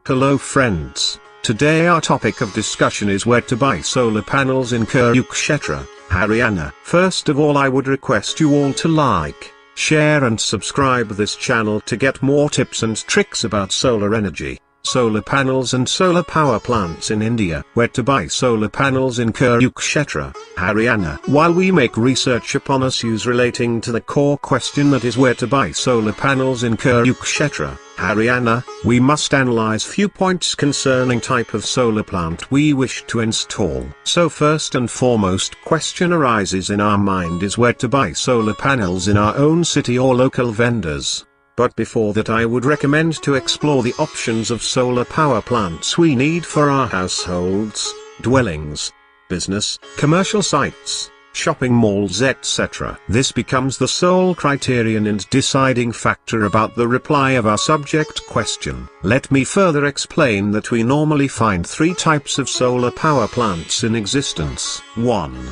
Hello friends, today our topic of discussion is where to buy solar panels in Kurukshetra, Haryana. First of all, I would request you all to like, share and subscribe this channel to get more tips and tricks about solar energy, solar panels and solar power plants in India. Where to buy solar panels in Kurukshetra, Haryana. While we make research upon issues relating to the core question, that is where to buy solar panels in Kurukshetra, Haryana, we must analyze few points concerning type of solar plant we wish to install. So first and foremost question arises in our mind is where to buy solar panels in our own city or local vendors. But before that, I would recommend to explore the options of solar power plants we need for our households, dwellings, business, commercial sites, shopping malls, etc. This becomes the sole criterion and deciding factor about the reply of our subject question. Let me further explain that we normally find three types of solar power plants in existence. 1.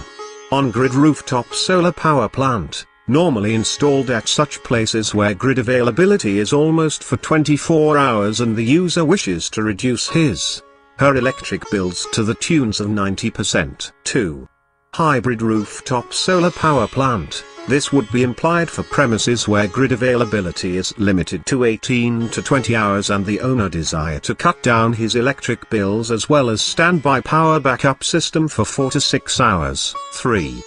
On-grid rooftop solar power plant, normally installed at such places where grid availability is almost for 24 hours and the user wishes to reduce her electric bills to the tunes of 90%. 2. Hybrid rooftop solar power plant. This would be implied for premises where grid availability is limited to 18 to 20 hours and the owner desire to cut down his electric bills, as well as standby power backup system for 4 to 6 hours. 3.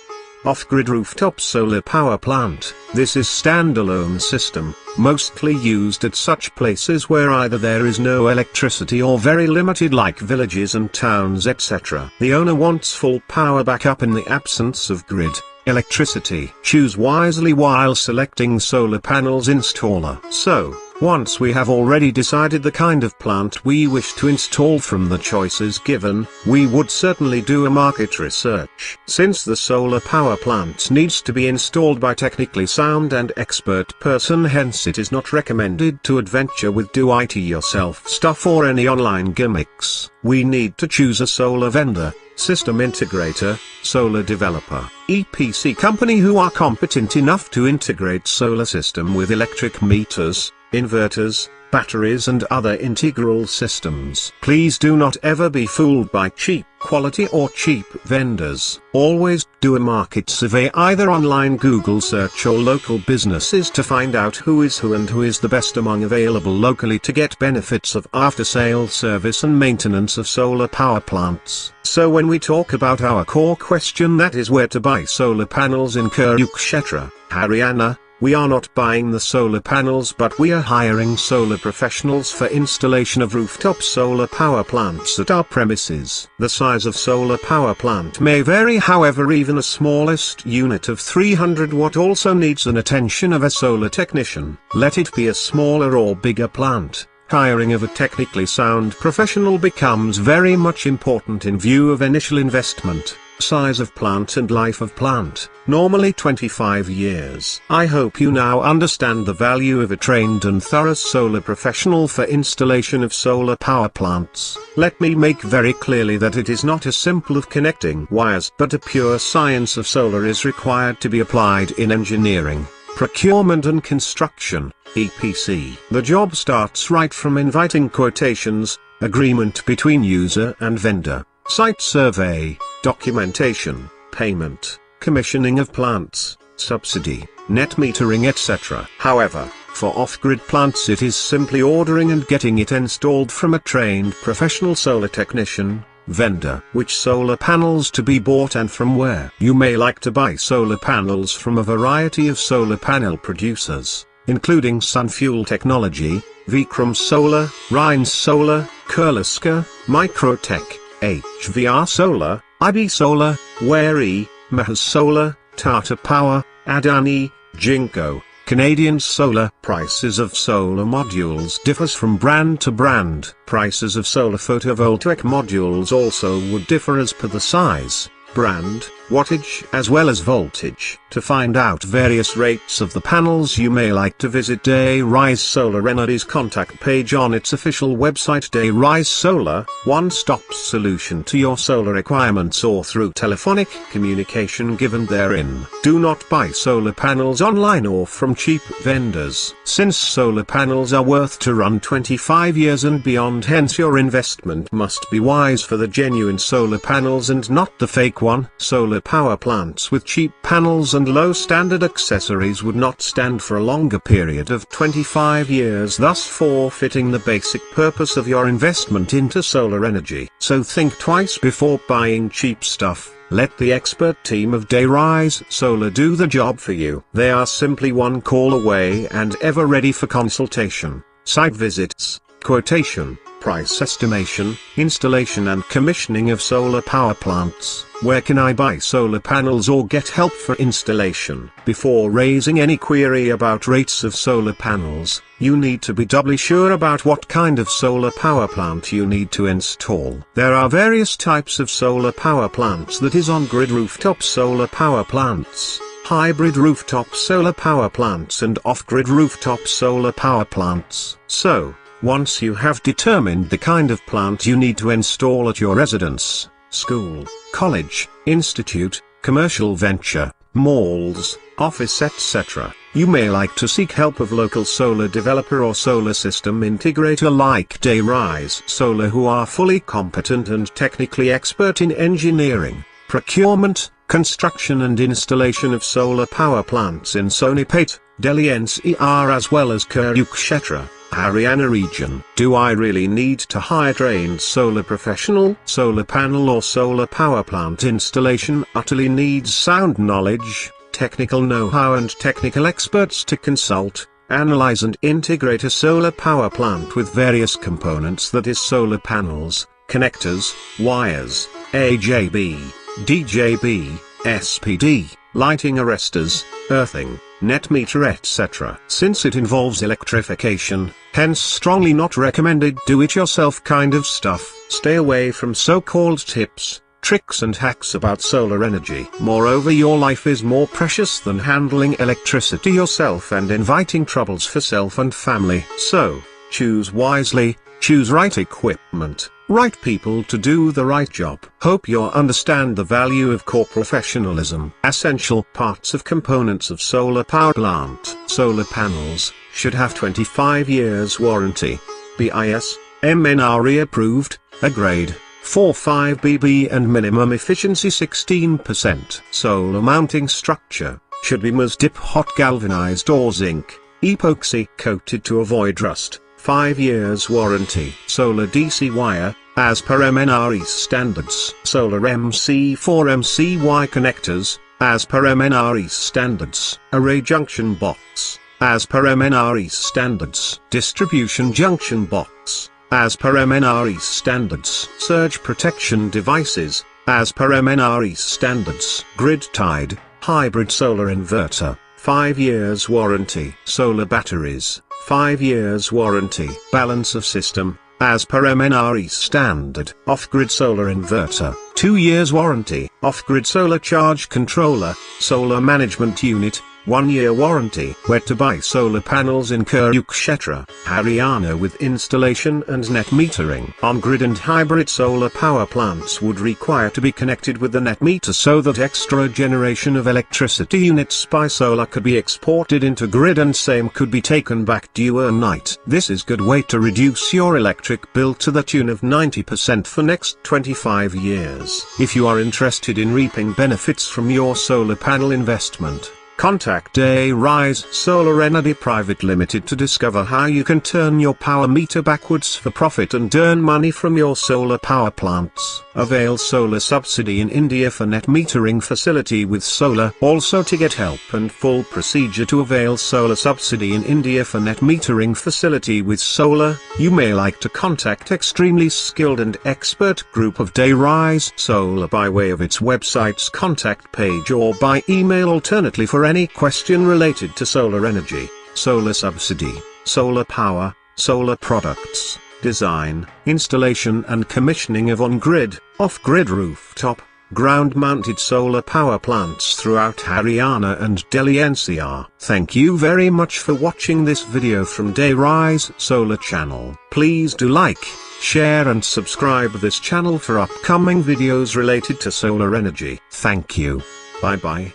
Off-grid rooftop solar power plant. This is standalone system, mostly used at such places where either there is no electricity or very limited, like villages and towns, etc. The owner wants full power backup in the absence of grid electricity. Choose wisely while selecting solar panels installer. So, once we have already decided the kind of plant we wish to install from the choices given, we would certainly do a market research. Since the solar power plant needs to be installed by technically sound and expert person, hence it is not recommended to adventure with do-it-yourself stuff or any online gimmicks. We need to choose a solar vendor, system integrator, solar developer, EPC company who are competent enough to integrate solar system with electric meters, inverters, batteries and other integral systems. Please do not ever be fooled by cheap quality or cheap vendors. Always do a market survey, either online Google search or local businesses, to find out who is who and who is the best among available locally to get benefits of after-sale service and maintenance of solar power plants. So when we talk about our core question, that is where to buy solar panels in Kurukshetra, Haryana, we are not buying the solar panels, but we are hiring solar professionals for installation of rooftop solar power plants at our premises. The size of solar power plant may vary, however even a smallest unit of 300 watt also needs an attention of a solar technician. Let it be a smaller or bigger plant, hiring of a technically sound professional becomes very much important in view of initial investment, size of plant and life of plant, normally 25 years. I hope you now understand the value of a trained and thorough solar professional for installation of solar power plants. Let me make very clearly that it is not as simple of connecting wires, but a pure science of solar is required to be applied in engineering, procurement and construction, EPC. The job starts right from inviting quotations, agreement between user and vendor, site survey, documentation, payment, commissioning of plants, subsidy, net metering, etc. However, for off-grid plants it is simply ordering and getting it installed from a trained professional solar technician, vendor. Which solar panels to be bought and from where? You may like to buy solar panels from a variety of solar panel producers, including Sunfuel Technology, Vikram Solar, Rhines Solar, Kurukshetra, Microtech, HVR Solar, IB Solar, Wary, Mahas Solar, Tata Power, Adani, Jinko, Canadian Solar. Prices of solar modules differs from brand to brand. Prices of solar photovoltaic modules also would differ as per the size, brand, wattage as well as voltage. To find out various rates of the panels, you may like to visit Dayrise Solar Energy's contact page on its official website. Dayrise Solar, one-stop solution to your solar requirements, or through telephonic communication given therein. Do not buy solar panels online or from cheap vendors, since solar panels are worth to run 25 years and beyond. Hence your investment must be wise for the genuine solar panels and not the fake one. Solar power plants with cheap panels and low standard accessories would not stand for a longer period of 25 years, thus forfeiting the basic purpose of your investment into solar energy. So think twice before buying cheap stuff. Let the expert team of Dayrise Solar do the job for you. They are simply one call away and ever ready for consultation, site visits, quotation, price estimation, installation and commissioning of solar power plants. Where can I buy solar panels or get help for installation? Before raising any query about rates of solar panels, you need to be doubly sure about what kind of solar power plant you need to install. There are various types of solar power plants, that is on-grid rooftop solar power plants, hybrid rooftop solar power plants and off-grid rooftop solar power plants. So, once you have determined the kind of plant you need to install at your residence, school, college, institute, commercial venture, malls, office etc., you may like to seek help of local solar developer or solar system integrator like Dayrise Solar, who are fully competent and technically expert in engineering, procurement, construction and installation of solar power plants in Sonipat, Delhi NCR as well as Kurukshetra, Haryana region. Do I really need to hire trained solar professional? Solar panel or solar power plant installation utterly needs sound knowledge, technical know-how and technical experts to consult, analyze and integrate a solar power plant with various components, that is solar panels, connectors, wires, AJB, DJB, SPD, lighting arresters, earthing, net meter etc. Since it involves electrification, hence strongly not recommended do-it-yourself kind of stuff. Stay away from so-called tips, tricks and hacks about solar energy. Moreover, your life is more precious than handling electricity yourself and inviting troubles for self and family. So, choose wisely, choose right equipment, right people to do the right job. Hope you understand the value of core professionalism. Essential parts of components of solar power plant. Solar panels should have 25 years warranty. BIS, MNRE approved, a grade 45BB and minimum efficiency 16%. Solar mounting structure should be dip hot galvanized or zinc, epoxy coated to avoid rust. 5 years warranty. Solar DC wire, as per MNRE standards. Solar MC4 MCY connectors, as per MNRE standards. Array junction box, as per MNRE standards. Distribution junction box, as per MNRE standards. Surge protection devices, as per MNRE standards. Grid tied, hybrid solar inverter, 5 years warranty. Solar batteries, 5 years warranty. Balance of system, as per MNRE standard. Off-grid solar inverter, 2 years warranty. Off-grid solar charge controller, solar management unit, 1 year warranty. Where to buy solar panels in Kurukshetra, Haryana with installation and net metering. On-grid and hybrid solar power plants would require to be connected with the net meter so that extra generation of electricity units by solar could be exported into grid and same could be taken back during night. This is good way to reduce your electric bill to the tune of 90% for next 25 years. If you are interested in reaping benefits from your solar panel investment, contact Dayrise Solar Energy Private Limited to discover how you can turn your power meter backwards for profit and earn money from your solar power plants. Avail solar subsidy in India for net metering facility with solar. Also to get help and full procedure to avail solar subsidy in India for net metering facility with solar, you may like to contact extremely skilled and expert group of Dayrise Solar by way of its website's contact page or by email. Alternately, for any question related to solar energy, solar subsidy, solar power, solar products, design, installation and commissioning of on-grid, off-grid rooftop, ground-mounted solar power plants throughout Haryana and Delhi NCR. Thank you very much for watching this video from Dayrise Solar channel. Please do like, share and subscribe this channel for upcoming videos related to solar energy. Thank you. Bye bye.